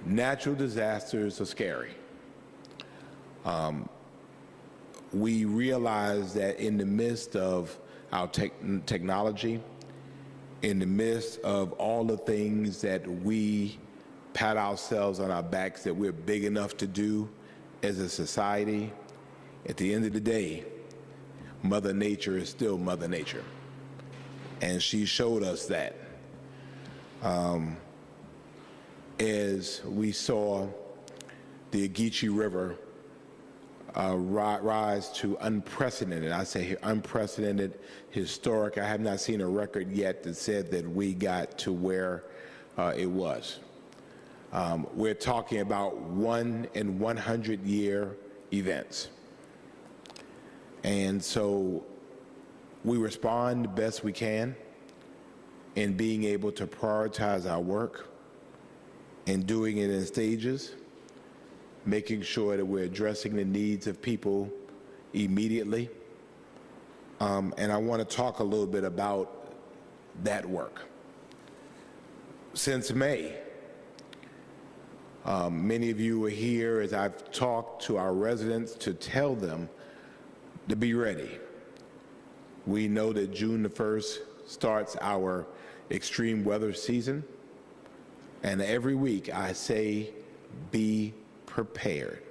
Natural disasters are scary. We realize that in the midst of our technology, in the midst of all the things that we pat ourselves on our backs that we're big enough to do as a society, at the end of the day, Mother Nature is still Mother Nature. And she showed us that. As we saw the Geechee River rise to unprecedented, I say unprecedented, historic. I have not seen a record yet that said that we got to where it was. We're talking about 1 in 100 year events. And so we respond the best we can in being able to prioritize our work and doing it in stages, making sure that we're addressing the needs of people immediately. And I want to talk a little bit about that work. Since May, many of you were here as I've talked to our residents to tell them to be ready. We know that June the 1st starts our extreme weather season. And every week I say, be prepared.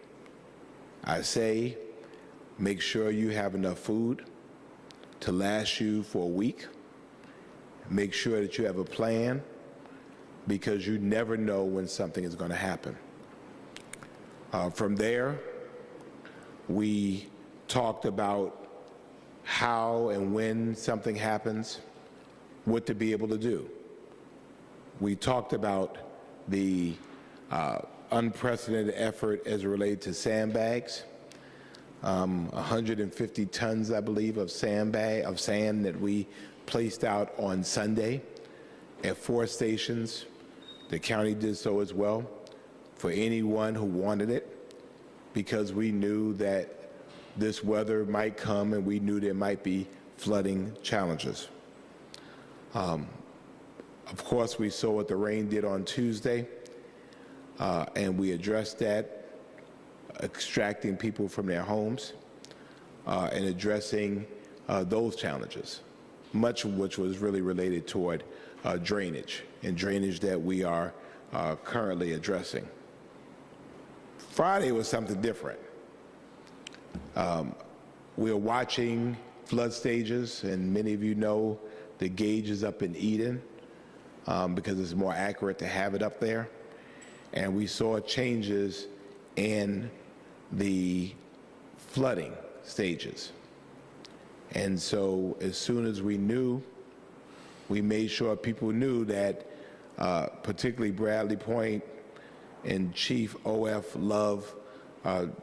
I say, make sure you have enough food to last you for a week. Make sure that you have a plan, because you never know when something is going to happen. From there, we talked about how and when something happens, what to be able to do. We talked about the unprecedented effort as it related to sandbags, 150 tons, I believe, of sand that we placed out on Sunday at 4 stations. The county did so as well for anyone who wanted it, because we knew that this weather might come and we knew there might be flooding challenges. Of course, we saw what the rain did on Tuesday, and we addressed that, extracting people from their homes and addressing those challenges, much of which was really related toward drainage that we are currently addressing. Friday was something different. We are watching flood stages, and many of you know the gauge is up in Eden because it's more accurate to have it up there. And we saw changes in the flooding stages. And so as soon as we knew, we made sure people knew that particularly Bradley Point and Chief O.F. Love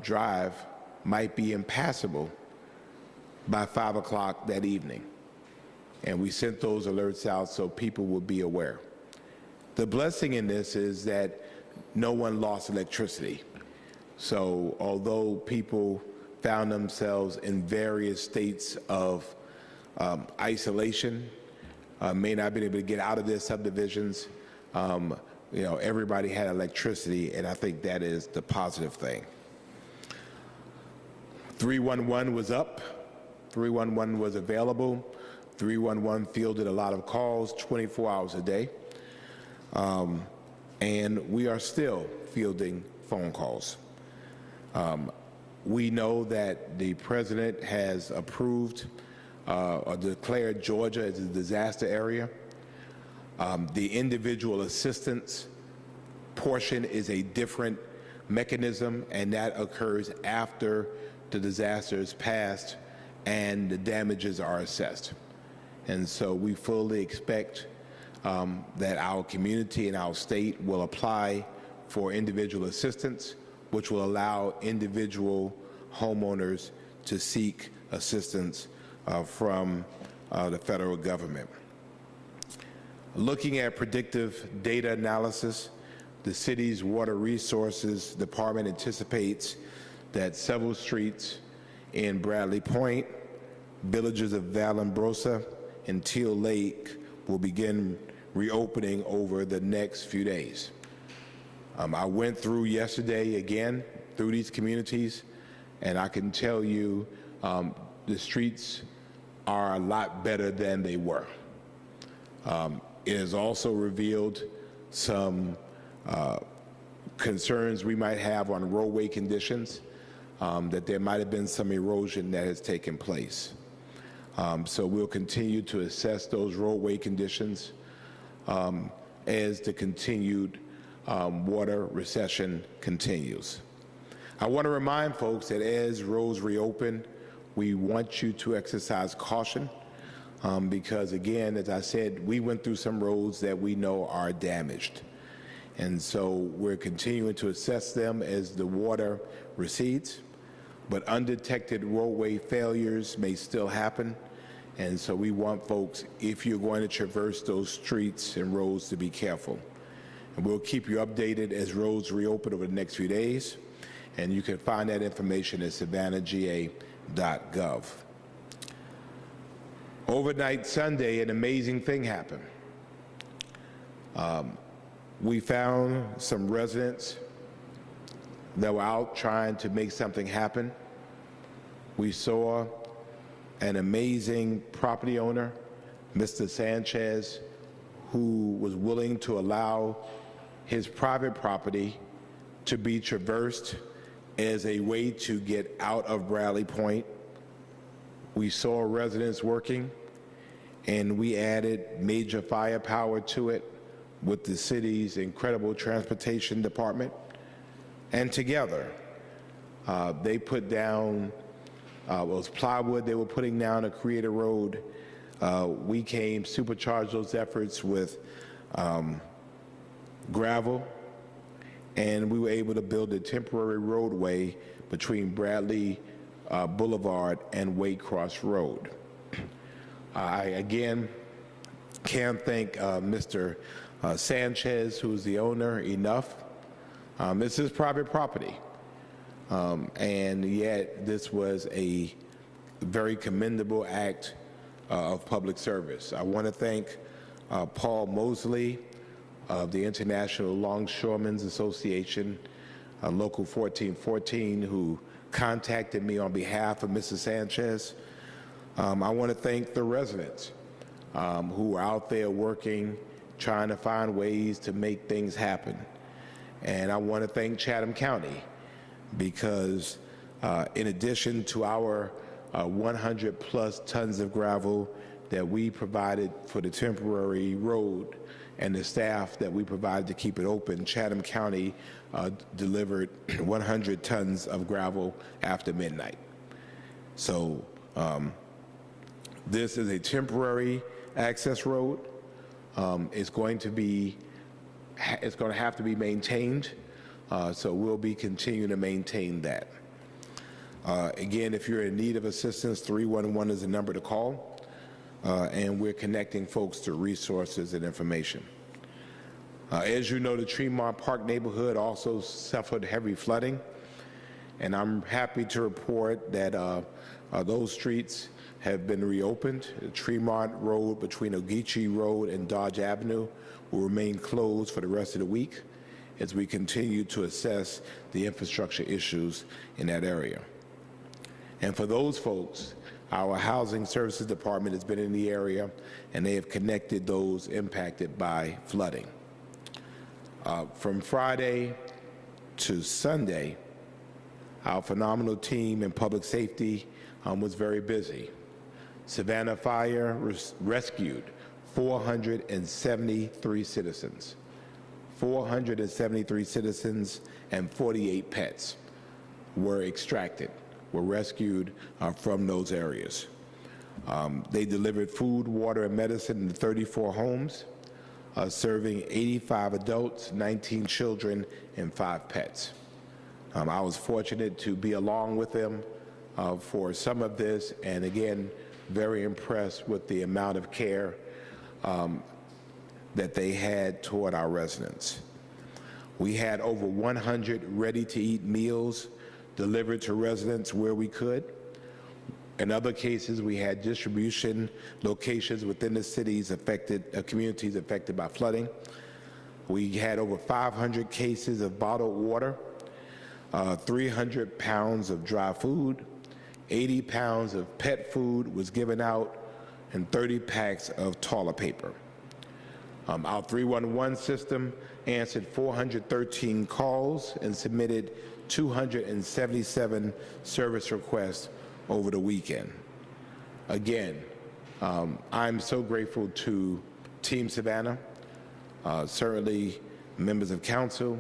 Drive might be impassable by 5 o'clock that evening. And we sent those alerts out so people would be aware. The blessing in this is that no one lost electricity. So although people found themselves in various states of isolation, may not have been able to get out of their subdivisions, everybody had electricity, and I think that is the positive thing. 311 was up, 311 was available, 311 fielded a lot of calls 24 hours a day, and we are still fielding phone calls. We know that the president has approved or declared Georgia as a disaster area. The individual assistance portion is a different mechanism, and that occurs after the disaster is passed and the damages are assessed. And so we fully expect that our community and our state will apply for individual assistance, which will allow individual homeowners to seek assistance from the federal government. Looking at predictive data analysis, the city's Water Resources Department anticipates that several streets in Bradley Point, villages of Vallombrosa, and Teal Lake will begin reopening over the next few days. I went through yesterday again through these communities, and I can tell you the streets are a lot better than they were. It has also revealed some concerns we might have on roadway conditions, that there might have been some erosion that has taken place. So we'll continue to assess those roadway conditions as the continued water recession continues. I want to remind folks that as roads reopen, we want you to exercise caution because, again, as I said, we went through some roads that we know are damaged. And so we're continuing to assess them as the water recedes, but undetected roadway failures may still happen. And so we want folks, if you're going to traverse those streets and roads, to be careful. And we'll keep you updated as roads reopen over the next few days. And you can find that information at savannahga.gov. Overnight Sunday, an amazing thing happened. We found some residents that were out trying to make something happen. We saw an amazing property owner, Mr. Sanchez, who was willing to allow his private property to be traversed as a way to get out of Bradley Point. We saw residents working, and we added major firepower to it with the city's incredible transportation department. And together, they put down, it was plywood they were putting down to create a road. We came, supercharged those efforts with gravel, and we were able to build a temporary roadway between Bradley Boulevard and Waycross Road. I again can't thank Mr. Sanchez, who's the owner, enough. This is private property, and yet this was a very commendable act of public service. I want to thank Paul Mosley of the International Longshoremen's Association, Local 1414, who contacted me on behalf of Mr. Sanchez. I want to thank the residents who are out there working, trying to find ways to make things happen. And I want to thank Chatham County because in addition to our 100 plus tons of gravel that we provided for the temporary road and the staff that we provided to keep it open, Chatham County delivered 100 tons of gravel after midnight. So this is a temporary access road. It's going to have to be maintained, so we'll be continuing to maintain that. Again, if you're in need of assistance, 311 is the number to call, and we're connecting folks to resources and information. As you know, the Tremont Park neighborhood also suffered heavy flooding, and I'm happy to report that those streets have been reopened. The Tremont Road between Ogeechee Road and Dodge Avenue will remain closed for the rest of the week as we continue to assess the infrastructure issues in that area. And for those folks, our Housing Services Department has been in the area, and they have connected those impacted by flooding. From Friday to Sunday, our phenomenal team in public safety was very busy. Savannah Fire rescued 473 citizens. 473 citizens and 48 pets were extracted, were rescued from those areas. They delivered food, water, and medicine in 34 homes, serving 85 adults, 19 children, and 5 pets. I was fortunate to be along with them for some of this, and again, very impressed with the amount of care that they had toward our residents. We had over 100 ready-to-eat meals delivered to residents where we could. In other cases, we had distribution locations within the cities affected, communities affected by flooding. We had over 500 cases of bottled water, 300 pounds of dry food, 80 pounds of pet food was given out, and 30 packs of toilet paper. Our 311 system answered 413 calls and submitted 277 service requests over the weekend. Again, I'm so grateful to Team Savannah, certainly members of council,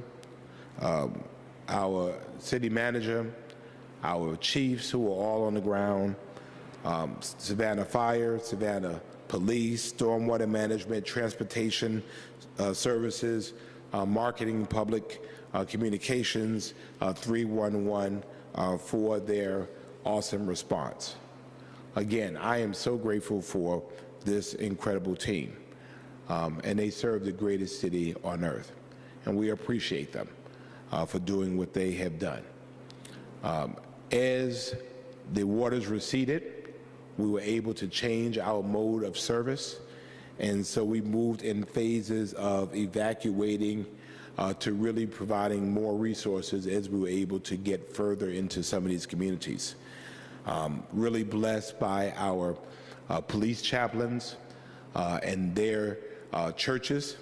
our city manager, our chiefs who are all on the ground, Savannah Fire, Savannah Police, Stormwater Management, Transportation Services, Marketing, Public Communications, 311 for their awesome response. Again, I am so grateful for this incredible team, and they serve the greatest city on earth, and we appreciate them for doing what they have done. As the waters receded, we were able to change our mode of service, and so we moved in phases of evacuating to really providing more resources as we were able to get further into some of these communities. Really blessed by our police chaplains and their churches,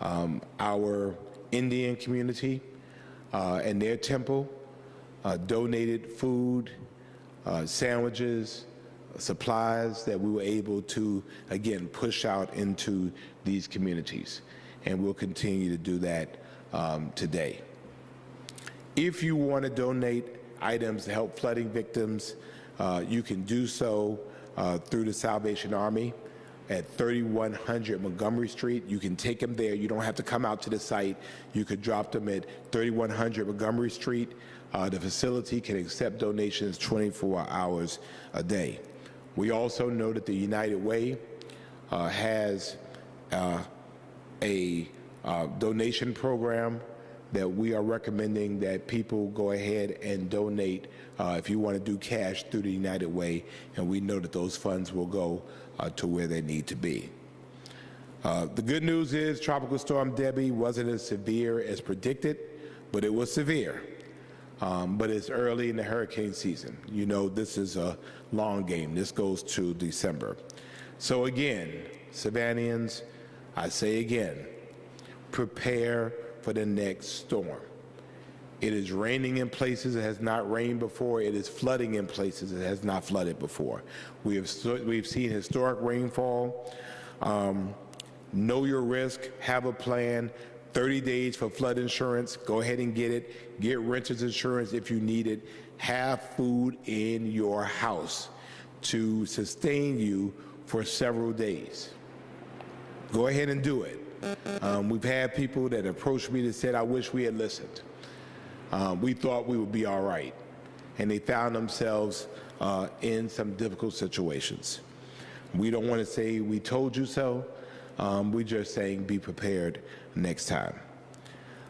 our Indian community and their temple donated food, sandwiches, supplies that we were able to, again, push out into these communities. And we'll continue to do that today. If you want to donate items to help flooding victims, you can do so through the Salvation Army at 3100 Montgomery Street. You can take them there. You don't have to come out to the site. You could drop them at 3100 Montgomery Street. The facility can accept donations 24 hours a day. We also know that the United Way has a donation program that we are recommending that people go ahead and donate if you want to do cash through the United Way, and we know that those funds will go to where they need to be. The good news is Tropical Storm Debby wasn't as severe as predicted, but it was severe. But it's early in the hurricane season. You know, this is a long game. This goes to December. So again, Savannians, I say again, prepare for the next storm. It is raining in places it has not rained before. It is flooding in places it has not flooded before. We've seen historic rainfall. Know your risk, have a plan. 30 days for flood insurance, go ahead and get it. Get renter's insurance if you need it. Have food in your house to sustain you for several days. Go ahead and do it. We've had people that approached me that said, I wish we had listened. We thought we would be all right. And they found themselves in some difficult situations. We don't want to say we told you so. We're just saying be prepared next time.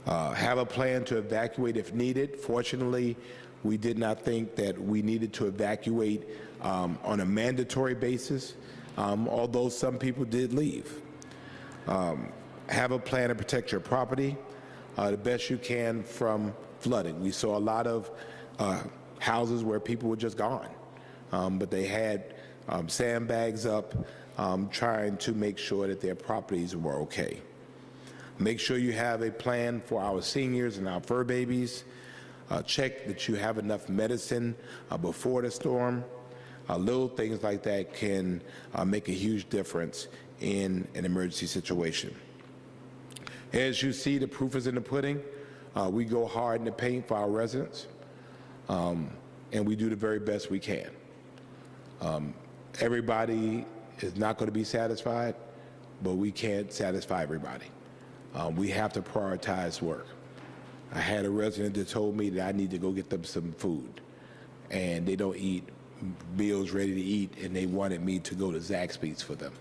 Have a plan to evacuate if needed. Fortunately, we did not think that we needed to evacuate on a mandatory basis, although some people did leave. Have a plan to protect your property the best you can from flooding. We saw a lot of houses where people were just gone, but they had sandbags up trying to make sure that their properties were okay. Make sure you have a plan for our seniors and our fur babies. Check that you have enough medicine before the storm. Little things like that can make a huge difference in an emergency situation. As you see, the proof is in the pudding. We go hard in the paint for our residents, and we do the very best we can. Everybody is not going to be satisfied, but we can't satisfy everybody. We have to prioritize work. I had a resident that told me that I need to go get them some food, and they don't eat meals ready to eat, and they wanted me to go to Zaxby's for them.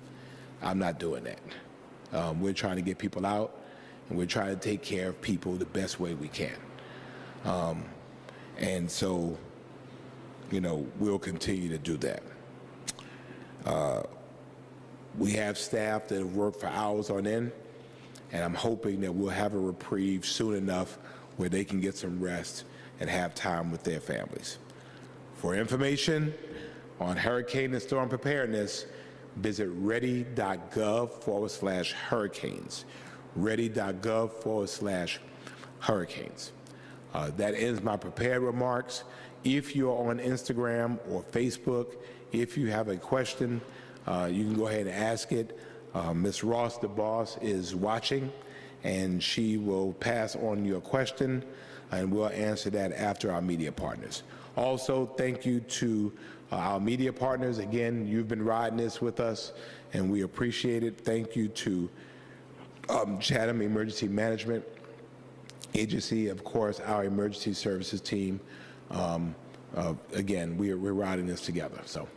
I'm not doing that. We're trying to get people out, and we're trying to take care of people the best way we can. And so, you know, we'll continue to do that. We have staff that have worked for hours on end, and I'm hoping that we'll have a reprieve soon enough where they can get some rest and have time with their families. For information on hurricane and storm preparedness, visit ready.gov/hurricanes. Ready.gov/hurricanes. That ends my prepared remarks. If you're on Instagram or Facebook, if you have a question, you can go ahead and ask it. Ms. Ross, the boss, is watching, and she will pass on your question, and we'll answer that after our media partners. Also, thank you to our media partners. Again, you've been riding this with us, and we appreciate it. Thank you to Chatham Emergency Management Agency, of course, our emergency services team. Again, we're riding this together. So